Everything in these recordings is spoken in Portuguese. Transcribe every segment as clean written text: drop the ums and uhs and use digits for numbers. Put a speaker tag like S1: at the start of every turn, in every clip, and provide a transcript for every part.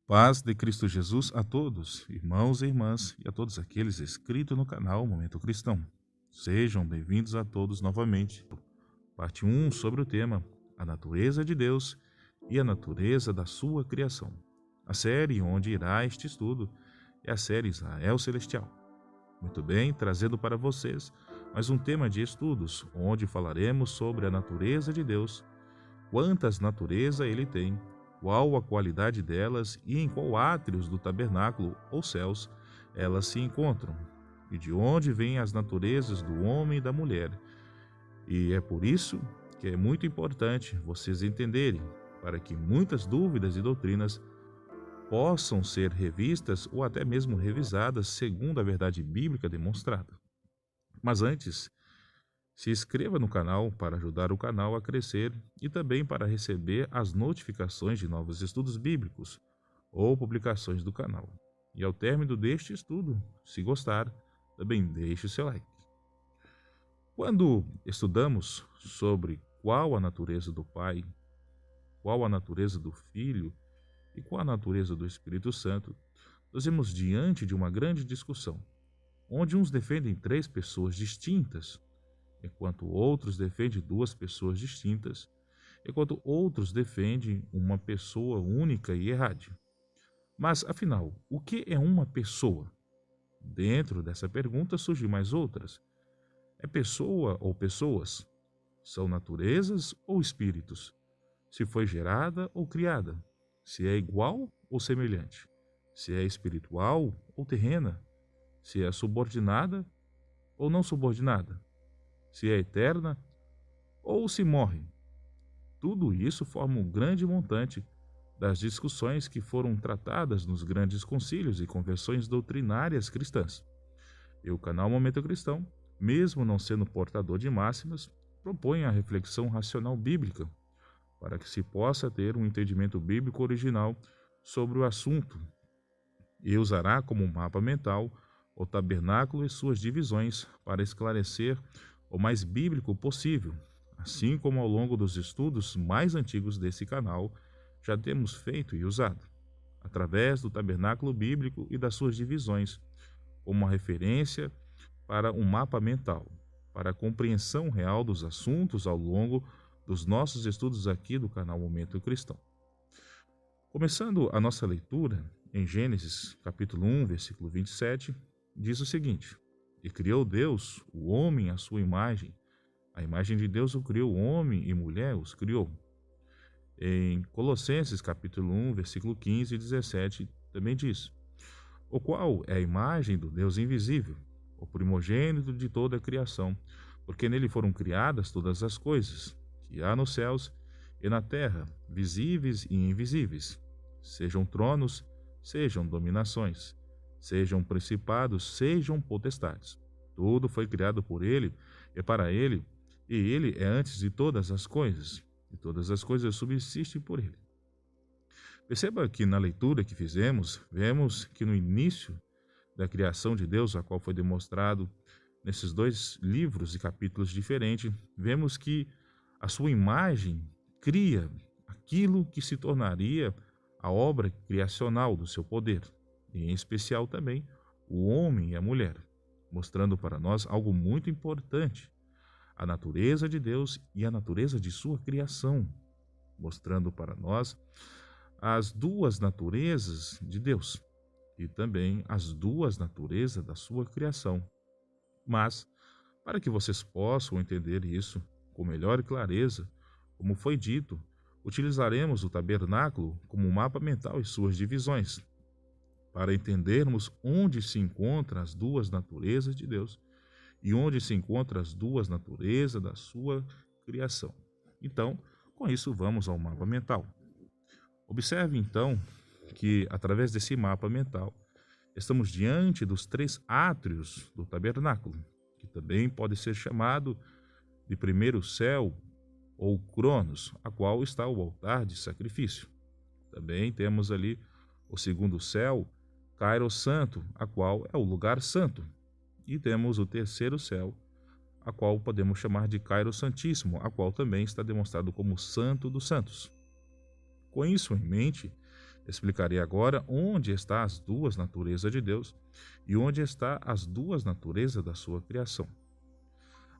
S1: Paz de Cristo Jesus a todos, irmãos e irmãs, e a todos aqueles inscritos no canal Momento Cristão. Sejam bem-vindos a todos novamente. Parte 1 sobre o tema A Natureza de Deus e a Natureza da Sua Criação. A série onde irá este estudo é a série Israel Celestial. Muito bem, trazendo para vocês mais um tema de estudos, onde falaremos sobre a natureza de Deus, quantas naturezas ele tem, qual a qualidade delas e em qual átrios do tabernáculo ou céus elas se encontram, e de onde vêm as naturezas do homem e da mulher. E é por isso que é muito importante vocês entenderem, para que muitas dúvidas e doutrinas possam ser revistas ou até mesmo revisadas segundo a verdade bíblica demonstrada. Mas antes, se inscreva no canal para ajudar o canal a crescer e também para receber as notificações de novos estudos bíblicos ou publicações do canal. E ao término deste estudo, se gostar, também deixe o seu like. Quando estudamos sobre qual a natureza do Pai, qual a natureza do Filho e qual a natureza do Espírito Santo, nós vemos diante de uma grande discussão, onde uns defendem três pessoas distintas, enquanto outros defendem duas pessoas distintas, enquanto outros defendem uma pessoa única e errada. Mas, afinal, o que é uma pessoa? Dentro dessa pergunta surgem mais outras. É pessoa ou pessoas? São naturezas ou espíritos? Se foi gerada ou criada? Se é igual ou semelhante? Se é espiritual ou terrena? Se é subordinada ou não subordinada? Se é eterna ou se morre. Tudo isso forma um grande montante das discussões que foram tratadas nos grandes concílios e convenções doutrinárias cristãs. E o canal Momento Cristão, mesmo não sendo portador de máximas, propõe a reflexão racional bíblica para que se possa ter um entendimento bíblico original sobre o assunto e usará como mapa mental o tabernáculo e suas divisões para esclarecer o mais bíblico possível, assim como ao longo dos estudos mais antigos desse canal já temos feito e usado, através do tabernáculo bíblico e das suas divisões, como uma referência para um mapa mental, para a compreensão real dos assuntos ao longo dos nossos estudos aqui do canal Momento Cristão. Começando a nossa leitura em Gênesis capítulo 1, versículo 27, diz o seguinte: E criou Deus o homem à sua imagem, a imagem de Deus o criou, homem e mulher os criou. Em Colossenses capítulo 1, versículo 15 e 17, também diz: O qual é a imagem do Deus invisível, o primogênito de toda a criação, porque nele foram criadas todas as coisas, que há nos céus e na terra, visíveis e invisíveis, sejam tronos, sejam dominações, sejam principados, sejam potestades. Tudo foi criado por ele e para ele, e ele é antes de todas as coisas, e todas as coisas subsistem por ele. Perceba que na leitura que fizemos, vemos que no início da criação de Deus, a qual foi demonstrado nesses dois livros e capítulos diferentes, vemos que a sua imagem cria aquilo que se tornaria a obra criacional do seu poder, e em especial também o homem e a mulher, mostrando para nós algo muito importante, a natureza de Deus e a natureza de sua criação, mostrando para nós as duas naturezas de Deus e também as duas naturezas da sua criação. Mas, para que vocês possam entender isso com melhor clareza, como foi dito, utilizaremos o tabernáculo como mapa mental e suas divisões, para entendermos onde se encontram as duas naturezas de Deus e onde se encontram as duas naturezas da sua criação. Então, com isso, vamos ao mapa mental. Observe, então, que através desse mapa mental, estamos diante dos três átrios do tabernáculo, que também pode ser chamado de primeiro céu ou Cronos, a qual está o altar de sacrifício. Também temos ali o segundo céu, Kairos Santo, a qual é o lugar santo. E temos o terceiro céu, a qual podemos chamar de Kairos Santíssimo, a qual também está demonstrado como Santo dos Santos. Com isso em mente, Explicarei agora onde estão as duas naturezas de Deus e onde estão as duas naturezas da sua criação.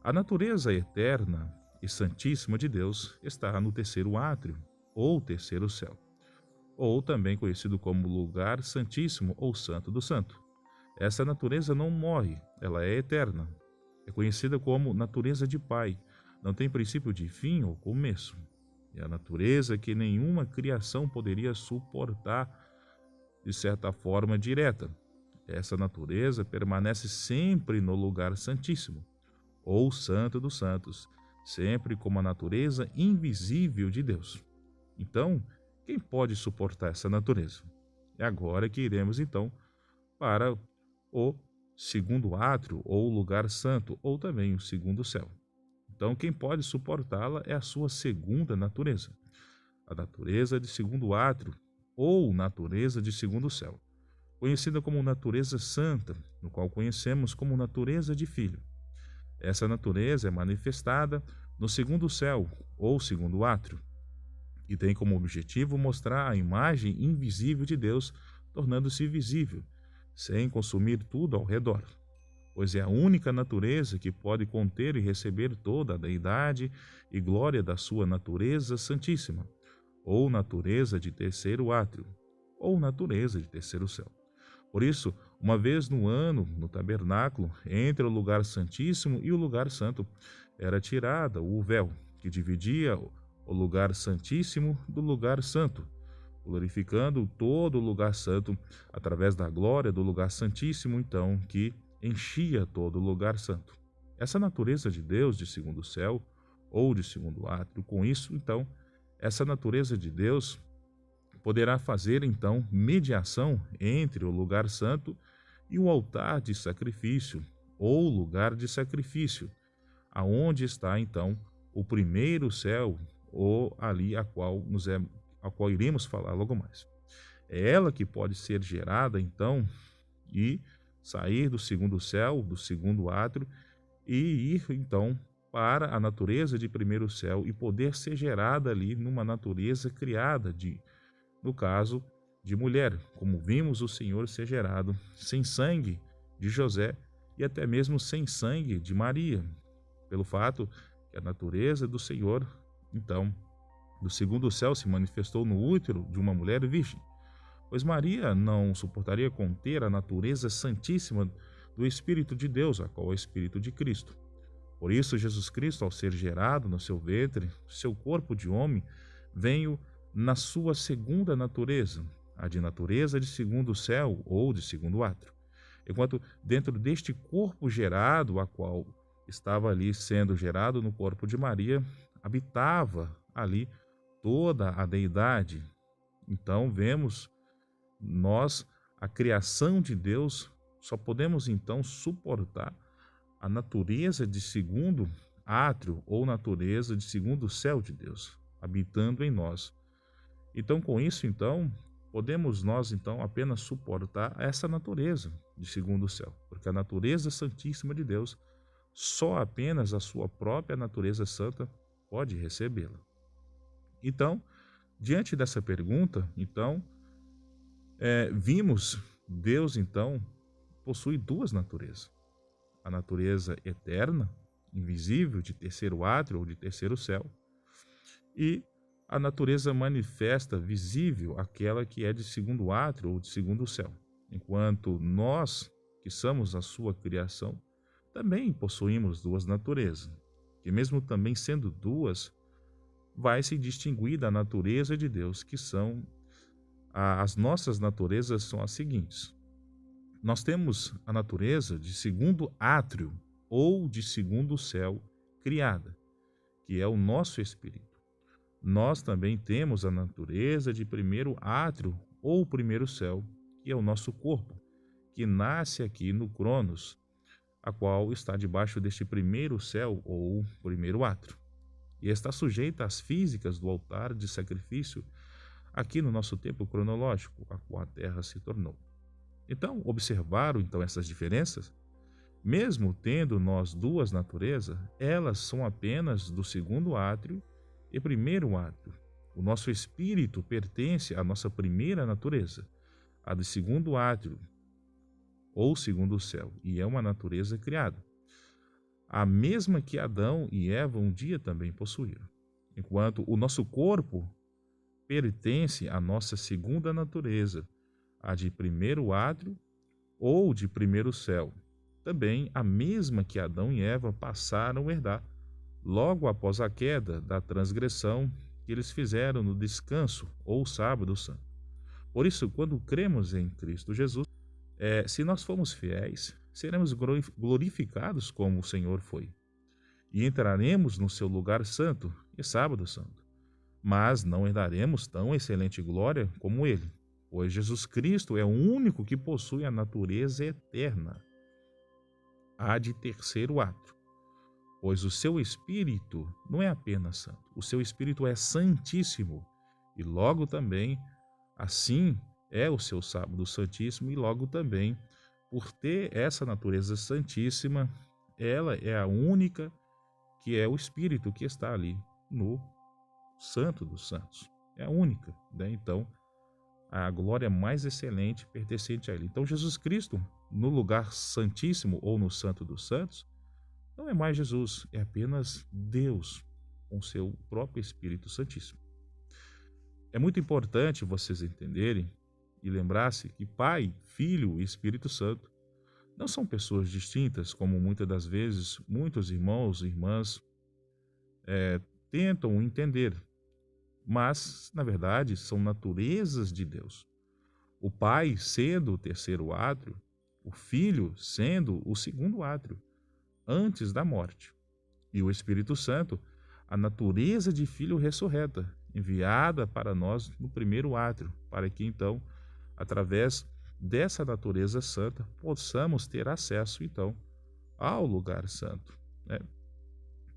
S1: A natureza eterna e santíssima de Deus está no terceiro átrio, ou terceiro céu, ou também conhecido como lugar santíssimo ou santo do santo. Essa natureza não morre, ela é eterna. É conhecida como natureza de Pai, não tem princípio de fim ou começo. É a natureza que nenhuma criação poderia suportar de certa forma direta. Essa natureza permanece sempre no lugar santíssimo, ou santo dos santos, sempre como a natureza invisível de Deus. Então, quem pode suportar essa natureza? É agora que iremos então para o segundo átrio, ou lugar santo, ou também o segundo céu. Então, quem pode suportá-la é a sua segunda natureza, a natureza de segundo átrio, ou natureza de segundo céu, conhecida como natureza santa, no qual conhecemos como natureza de filho. Essa natureza é manifestada no segundo céu, ou segundo átrio, e tem como objetivo mostrar a imagem invisível de Deus, tornando-se visível, sem consumir tudo ao redor, pois é a única natureza que pode conter e receber toda a deidade e glória da sua natureza santíssima, ou natureza de terceiro átrio, ou natureza de terceiro céu. Por isso, uma vez no ano, no tabernáculo, entre o lugar santíssimo e o lugar santo, era tirada o véu que dividia o lugar santíssimo do lugar santo, glorificando todo o lugar santo através da glória do lugar santíssimo, então, que enchia todo o lugar santo. Essa natureza de Deus de segundo céu ou de segundo átrio, com isso, então, essa natureza de Deus poderá fazer, então, mediação entre o lugar santo e o altar de sacrifício, ou lugar de sacrifício, aonde está, então, o primeiro céu, ou ali a qual iremos falar logo mais. É ela que pode ser gerada, então, e sair do segundo céu, do segundo átrio, e ir, então, para a natureza de primeiro céu e poder ser gerada ali numa natureza criada no caso de mulher, como vimos o Senhor ser gerado sem sangue de José e até mesmo sem sangue de Maria, pelo fato que a natureza do Senhor, então, do segundo céu se manifestou no útero de uma mulher virgem, pois Maria não suportaria conter a natureza santíssima do Espírito de Deus, a qual é o Espírito de Cristo. Por isso, Jesus Cristo, ao ser gerado no seu ventre, seu corpo de homem, veio na sua segunda natureza, a de natureza de segundo céu ou de segundo átrio. Enquanto dentro deste corpo gerado, a qual estava ali sendo gerado no corpo de Maria, habitava ali toda a deidade. Então vemos nós a criação de Deus, só podemos então suportar a natureza de segundo átrio ou natureza de segundo céu de Deus, habitando em nós. Então com isso então podemos nós então apenas suportar essa natureza de segundo céu, porque a natureza santíssima de Deus, só apenas a sua própria natureza santa pode recebê-la. Então, diante dessa pergunta, então, vimos Deus, então, possui duas naturezas. A natureza eterna, invisível, de terceiro átrio ou de terceiro céu, e a natureza manifesta, visível, aquela que é de segundo átrio ou de segundo céu. Enquanto nós, que somos a sua criação, também possuímos duas naturezas, que mesmo também sendo duas, vai se distinguir da natureza de Deus, que são as nossas naturezas são as seguintes. Nós temos a natureza de segundo átrio ou de segundo céu criada, que é o nosso espírito. Nós também temos a natureza de primeiro átrio ou primeiro céu, que é o nosso corpo, que nasce aqui no Cronos, a qual está debaixo deste primeiro céu ou primeiro átrio, e está sujeita às físicas do altar de sacrifício aqui no nosso tempo cronológico, a qual a Terra se tornou. Então, observaram então essas diferenças? Mesmo tendo nós duas naturezas, elas são apenas do segundo átrio e primeiro átrio. O nosso espírito pertence à nossa primeira natureza, a do segundo átrio, ou segundo céu, e é uma natureza criada, a mesma que Adão e Eva um dia também possuíram. Enquanto o nosso corpo pertence à nossa segunda natureza, a de primeiro átrio ou de primeiro céu, também a mesma que Adão e Eva passaram a herdar, logo após a queda da transgressão que eles fizeram no descanso ou sábado santo. Por isso, quando cremos em Cristo Jesus, se nós formos fiéis, seremos glorificados como o Senhor foi, e entraremos no seu lugar santo e sábado santo. Mas não herdaremos tão excelente glória como ele, pois Jesus Cristo é o único que possui a natureza eterna, a de terceiro átrio, pois o seu Espírito não é apenas santo, o seu Espírito é santíssimo, e logo também, assim, é o seu sábado santíssimo, e logo também, por ter essa natureza santíssima, ela é a única que é o Espírito que está ali no Santo dos Santos. É a única, né? Então, a glória mais excelente pertencente a ele. Então, Jesus Cristo, no lugar santíssimo ou no Santo dos Santos, não é mais Jesus, é apenas Deus com seu próprio Espírito Santíssimo. É muito importante vocês entenderem e lembrar-se que Pai, Filho e Espírito Santo não são pessoas distintas, como muitas das vezes muitos irmãos e irmãs tentam entender, mas, na verdade, são naturezas de Deus. O Pai sendo o terceiro átrio, o Filho sendo o segundo átrio, antes da morte. E o Espírito Santo, a natureza de Filho ressurreta, enviada para nós no primeiro átrio, para que então, através dessa natureza santa, possamos ter acesso então ao lugar santo, né?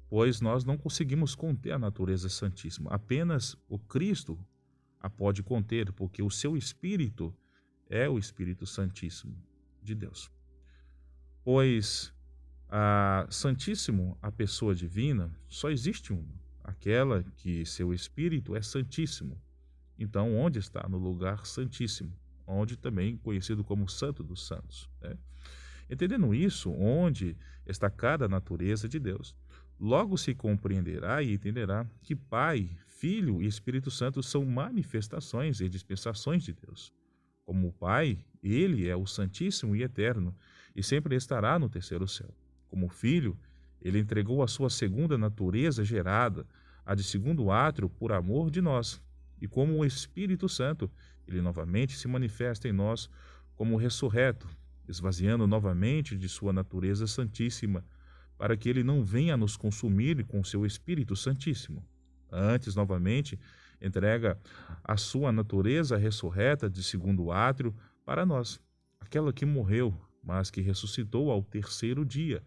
S1: Pois nós não conseguimos conter a natureza santíssima, apenas o Cristo a pode conter, porque o seu Espírito é o Espírito Santíssimo de Deus. Pois a Santíssimo, a pessoa divina, só existe uma, aquela que seu Espírito é Santíssimo. Então, onde está? No lugar Santíssimo, onde também conhecido como Santo dos Santos, né? Entendendo isso, onde está cada natureza de Deus, logo se compreenderá e entenderá que Pai, Filho e Espírito Santo são manifestações e dispensações de Deus. Como o Pai, ele é o Santíssimo e Eterno e sempre estará no terceiro céu. Como Filho, ele entregou a sua segunda natureza gerada, a de segundo átrio, por amor de nós. E como o Espírito Santo, ele novamente se manifesta em nós como ressurreto, esvaziando novamente de sua natureza santíssima, para que ele não venha nos consumir com seu Espírito Santíssimo. Antes, novamente, entrega a sua natureza ressurreta de segundo átrio para nós, aquela que morreu, mas que ressuscitou ao terceiro dia,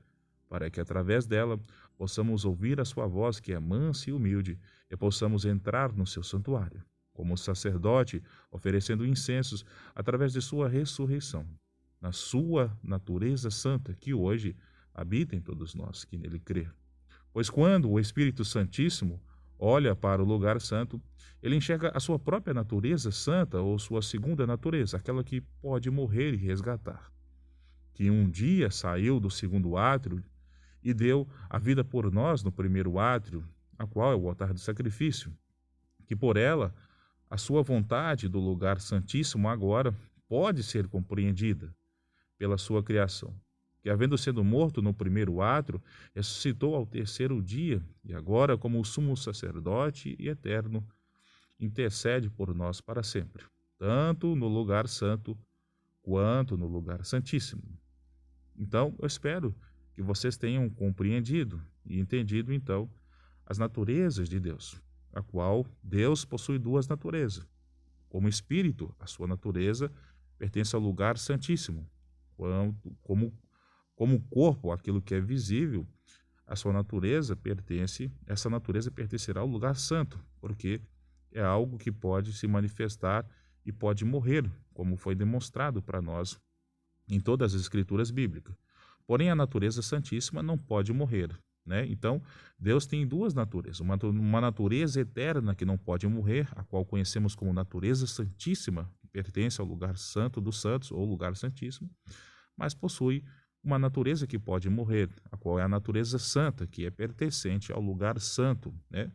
S1: para que através dela possamos ouvir a sua voz, que é mansa e humilde, e possamos entrar no seu santuário, como sacerdote, oferecendo incensos através de sua ressurreição, na sua natureza santa, que hoje habita em todos nós que nele crer. Pois quando o Espírito Santíssimo olha para o lugar santo, ele enxerga a sua própria natureza santa ou sua segunda natureza, aquela que pode morrer e resgatar, que um dia saiu do segundo átrio e deu a vida por nós no primeiro átrio, a qual é o altar do sacrifício, que por ela a sua vontade do lugar santíssimo agora pode ser compreendida pela sua criação, que havendo sido morto no primeiro átrio, ressuscitou ao terceiro dia, e agora, como o sumo sacerdote e eterno, intercede por nós para sempre, tanto no lugar santo quanto no lugar santíssimo. Então, eu espero que vocês tenham compreendido e entendido, então, as naturezas de Deus, a qual Deus possui duas naturezas. Como espírito, a sua natureza pertence ao lugar santíssimo, como corpo, aquilo que é visível, a sua natureza essa natureza pertencerá ao lugar santo, porque é algo que pode se manifestar e pode morrer, como foi demonstrado para nós em todas as escrituras bíblicas. Porém, a natureza santíssima não pode morrer, né? Então, Deus tem duas naturezas. Uma natureza eterna que não pode morrer, a qual conhecemos como natureza santíssima, que pertence ao lugar santo dos santos, ou lugar santíssimo, mas possui uma natureza que pode morrer, a qual é a natureza santa, que é pertencente ao lugar santo, né?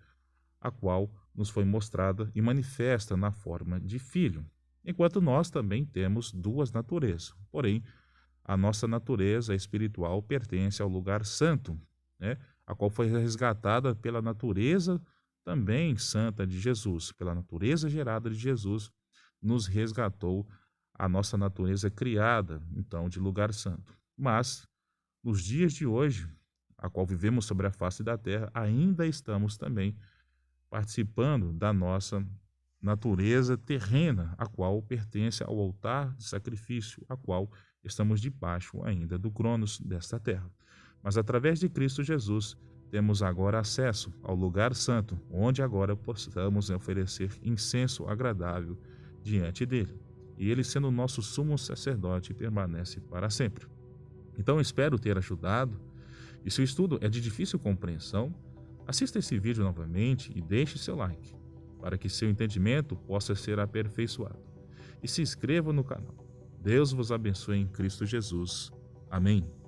S1: A qual nos foi mostrada e manifesta na forma de filho. Enquanto nós também temos duas naturezas, porém, a nossa natureza espiritual pertence ao lugar santo, né? A qual foi resgatada pela natureza também santa de Jesus, pela natureza gerada de Jesus, nos resgatou a nossa natureza criada, então, de lugar santo. Mas, nos dias de hoje, a qual vivemos sobre a face da terra, ainda estamos também participando da nossa natureza terrena, a qual pertence ao altar de sacrifício, a qual estamos debaixo ainda do cronos desta terra. Mas através de Cristo Jesus, temos agora acesso ao lugar santo, onde agora possamos oferecer incenso agradável diante dele. E ele, sendo o nosso sumo sacerdote, permanece para sempre. Então, espero ter ajudado. E se o estudo é de difícil compreensão, assista esse vídeo novamente e deixe seu like, para que seu entendimento possa ser aperfeiçoado. E se inscreva no canal. Deus vos abençoe em Cristo Jesus. Amém.